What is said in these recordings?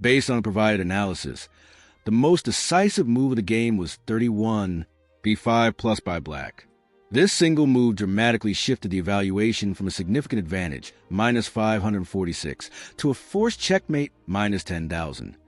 Based on a provided analysis, the most decisive move of the game was 31 b5 plus by black. This single move dramatically shifted the evaluation from a significant advantage, minus 546, to a forced checkmate, minus 10,000.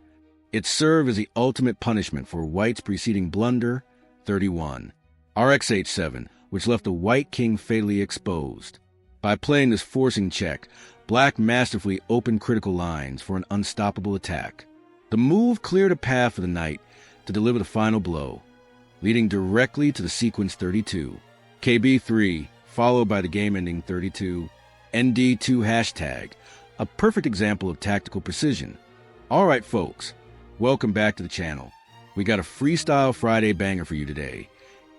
It served as the ultimate punishment for white's preceding blunder, 31 rxh7, which left the white king fatally exposed. By playing this forcing check, black masterfully opened critical lines for an unstoppable attack. The move cleared a path for the knight to deliver the final blow, leading directly to the sequence 32, KB3, followed by the game-ending 32, ND2 hashtag, a perfect example of tactical precision. All right, folks, welcome back to the channel. We got a Freestyle Friday banger for you today.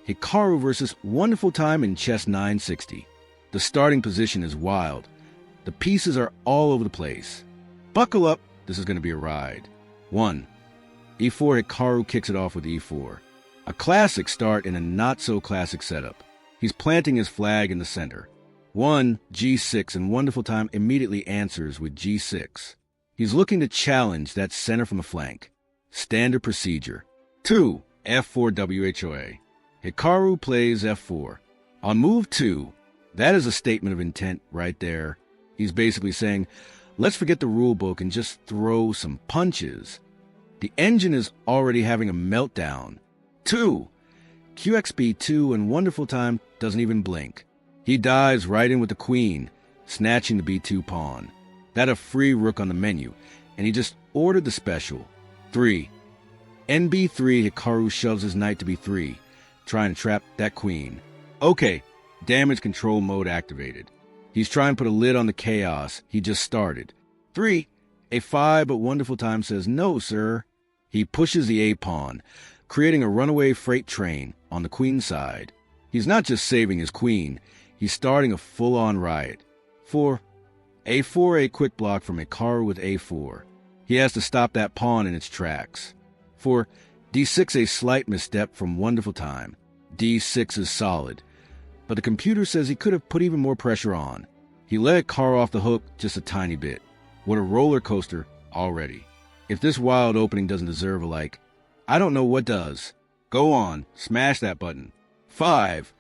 Hikaru versus Wonderfultime in CHESS960. The starting position is wild. The pieces are all over the place. Buckle up, this is going to be a ride. 1. E4 Hikaru kicks it off with E4. A classic start in a not-so-classic setup. He's planting his flag in the center. 1. G6 and Wonderfultime immediately answers with G6. He's looking to challenge that center from the flank. Standard procedure. 2. F4 WHOA. Hikaru plays F4. On move 2, that is a statement of intent right there. He's basically saying, let's forget the rule book and just throw some punches. The engine is already having a meltdown. 2. QXB2 and Wonderfultime doesn't even blink. He dives right in with the queen, snatching the B2 pawn. That a free rook on the menu, and he just ordered the special. 3. NB3 Hikaru shoves his knight to B3, trying to trap that queen. Okay, damage control mode activated. He's trying to put a lid on the chaos he just started. 3. A5, but Wonderfultime says, no, sir. He pushes the A-pawn, creating a runaway freight train on the queenside. He's not just saving his queen, he's starting a full-on riot. 4. A4, a quick block from Hikaru with A4. He has to stop that pawn in its tracks. 4. D6, a slight misstep from Wonderfultime. D6 is solid, but the computer says he could have put even more pressure on. He let Hikaru off the hook just a tiny bit. What a roller coaster already. If this wild opening doesn't deserve a like, I don't know what does. Go on, smash that button. 5.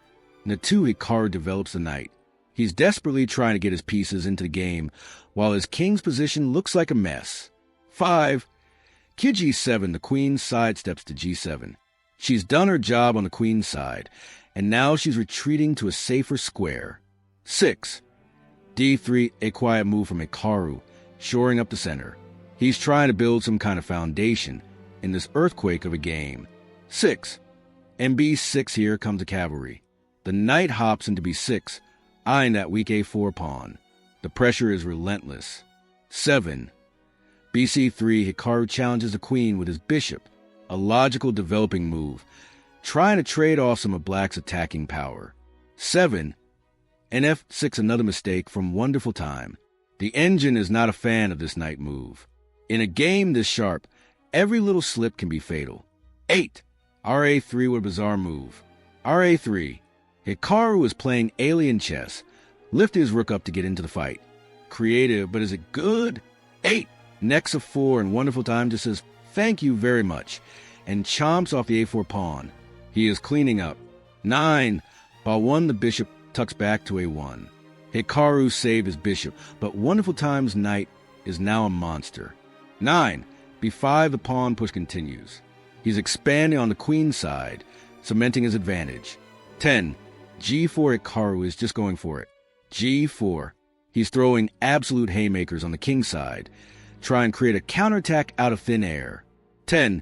N2 Hikaru develops the knight. He's desperately trying to get his pieces into the game, while his king's position looks like a mess. 5. Kg7, the queen sidesteps to G7. She's done her job on the queen's side, and now she's retreating to a safer square. 6. D3, a quiet move from Hikaru, shoring up the center. He's trying to build some kind of foundation in this earthquake of a game. 6. MB6, here comes the cavalry. The knight hops into B6, eyeing that weak A4 pawn. The pressure is relentless. 7. BC3, Hikaru challenges the queen with his bishop, a logical developing move, trying to trade off some of black's attacking power. 7. NF6, another mistake from Wonderfultime. The engine is not a fan of this knight move. In a game this sharp, every little slip can be fatal. 8. RA3 with a bizarre move. RA3. Hikaru is playing alien chess, lifting his rook up to get into the fight. Creative, but is it good? 8. Next of 4, and Wonderfultime just says, thank you very much, and chomps off the A4 pawn. He is cleaning up. 9. Ba1, the bishop, tucks back to A1. Hikaru saved his bishop, but Wonderfultime's knight is now a monster. 9. B5, the pawn push continues. He's expanding on the queen side, cementing his advantage. 10. G4 Hikaru is just going for it. G4. He's throwing absolute haymakers on the king side, try and create a counterattack out of thin air. 10.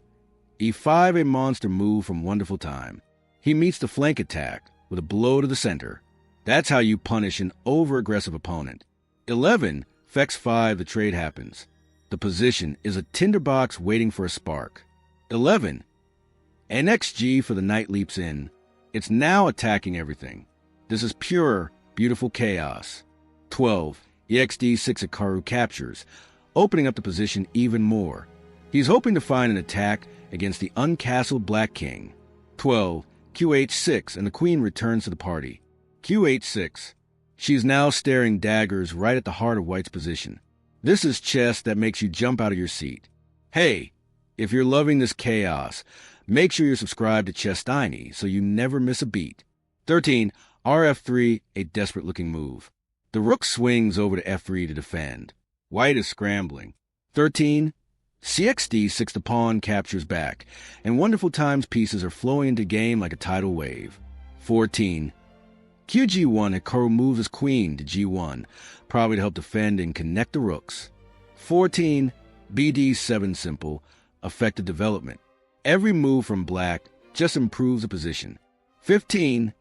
E5, a monster move from Wonderfultime. He meets the flank attack with a blow to the center. That's how you punish an over-aggressive opponent. 11. Fex 5, the trade happens. The position is a tinderbox waiting for a spark. 11. NXG for the knight leaps in. It's now attacking everything. This is pure, beautiful chaos. 12. EXD6 Hikaru captures, opening up the position even more. He's hoping to find an attack against the uncastled black king. 12. QH6, and the queen returns to the party. QH6. She's now staring daggers right at the heart of white's position. This is chess that makes you jump out of your seat. Hey, if you're loving this chaos, make sure you're subscribed to CHESS960 so you never miss a beat. 13. RF3, a desperate-looking move. The rook swings over to F3 to defend. White is scrambling. 13. CXD6, the pawn captures back, and Wonderfultime's pieces are flowing into game like a tidal wave. 14. QG1, Hikaru moves his queen to G1, probably to help defend and connect the rooks. 14. BD7 simple, effective development. Every move from black just improves the position. 15.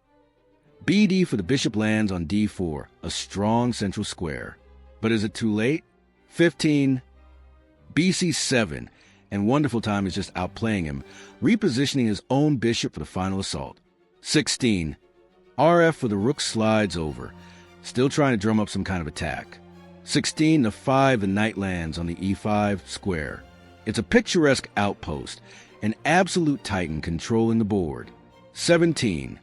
BD for the bishop lands on D4, a strong central square. But is it too late? 15. BC7, and Wonderfultime is just outplaying him, repositioning his own bishop for the final assault. 16. RF for the rook slides over, still trying to drum up some kind of attack. 16 to 5, the knight lands on the E5 square. It's a picturesque outpost, an absolute titan controlling the board. 17.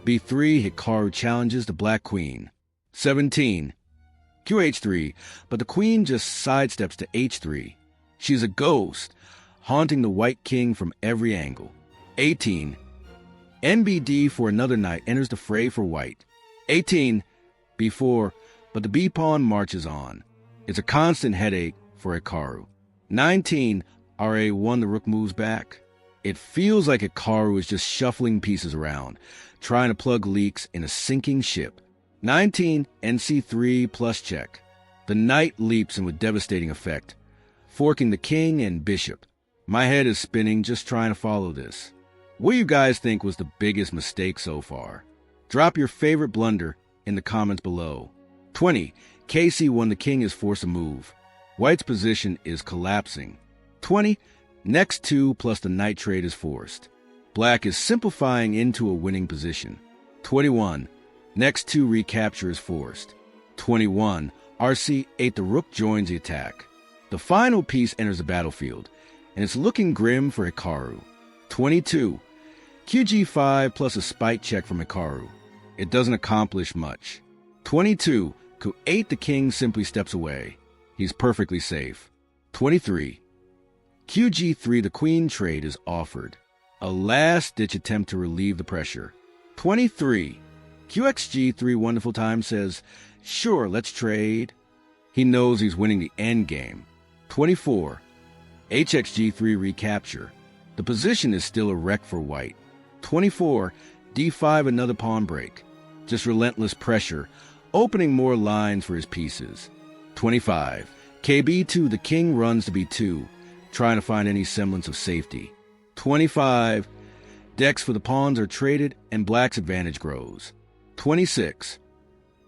B3, Hikaru challenges the black queen. 17. QH3, but the queen just sidesteps to H3. She's a ghost, haunting the white king from every angle. 18. NBD for another knight enters the fray for white. 18. B4, but the B-pawn marches on. It's a constant headache for Hikaru. 19. RA1, the rook moves back. It feels like Hikaru is just shuffling pieces around, trying to plug leaks in a sinking ship. 19. NC3 plus check. The knight leaps in with devastating effect, forking the king and bishop. My head is spinning just trying to follow this. What do you guys think was the biggest mistake so far? Drop your favorite blunder in the comments below. 20. KC1, the king is forced to move. White's position is collapsing. 20. Next 2 plus the knight trade is forced. Black is simplifying into a winning position. 21. Next 2 recapture is forced. 21. RC8, the rook joins the attack. The final piece enters the battlefield, and it's looking grim for Hikaru. 22. QG5 plus a spite check from Hikaru. It doesn't accomplish much. 22. Q8, the king simply steps away. He's perfectly safe. 23. QG3, the queen trade is offered. A last-ditch attempt to relieve the pressure. 23. QXG3, Wonderfultime says, sure, let's trade. He knows he's winning the endgame. 24. HXG3 recapture. The position is still a wreck for white. 24. D5, another pawn break. Just relentless pressure, opening more lines for his pieces. 25. KB2, the king runs to B2, trying to find any semblance of safety. 25. Decks for the pawns are traded, and black's advantage grows. 26.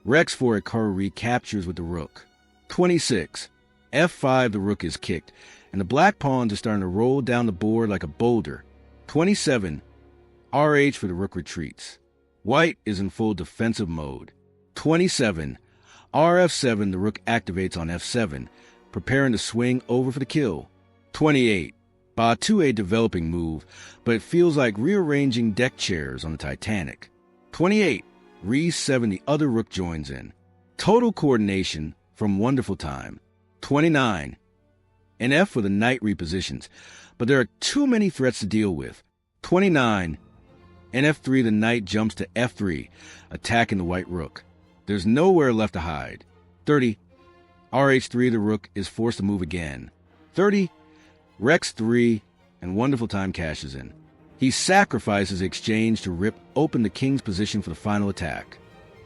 Rex for Hikaru recaptures with the rook. 26. F5, the rook is kicked, and the black pawns are starting to roll down the board like a boulder. 27. RH for the rook retreats. White is in full defensive mode. 27. RF7, the rook activates on F7, preparing to swing over for the kill. 28. Ba2, a developing move, but it feels like rearranging deck chairs on the Titanic. 28. Re7, the other rook joins in. Total coordination from Wonderfultime. 29. NF for the knight repositions, but there are too many threats to deal with. 29. NF3, the knight jumps to F3, attacking the white rook. There's nowhere left to hide. 30. RH3, the rook is forced to move again. 30. Rex 3, and Wonderfultime cashes in. He sacrifices the exchange to rip open the king's position for the final attack.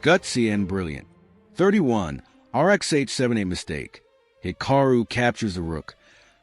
Gutsy and brilliant. 31. RxH7, a mistake. Hikaru captures the rook,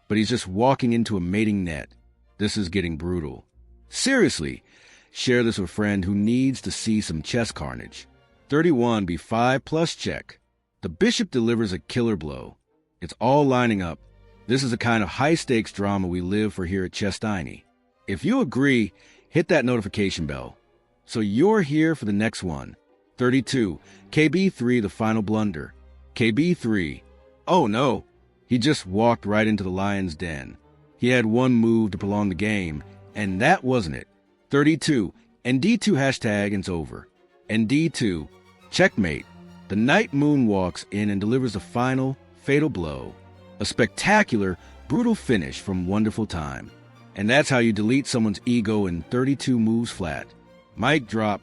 but he's just walking into a mating net. This is getting brutal. Seriously, share this with a friend who needs to see some chess carnage. 31. B5 plus check. The bishop delivers a killer blow. It's all lining up. This is the kind of high-stakes drama we live for here at CHESS960. If you agree, hit that notification bell, so you're here for the next one. 32. KB3, the final blunder. KB3. Oh no, he just walked right into the lion's den. He had one move to prolong the game, and that wasn't it. 32. And D2 hashtag and it's over. And D2. Checkmate. The knight moonwalks in and delivers the final, fatal blow. A spectacular, brutal finish from Wonderfultime. And that's how you delete someone's ego in 32 moves flat. Mic drop.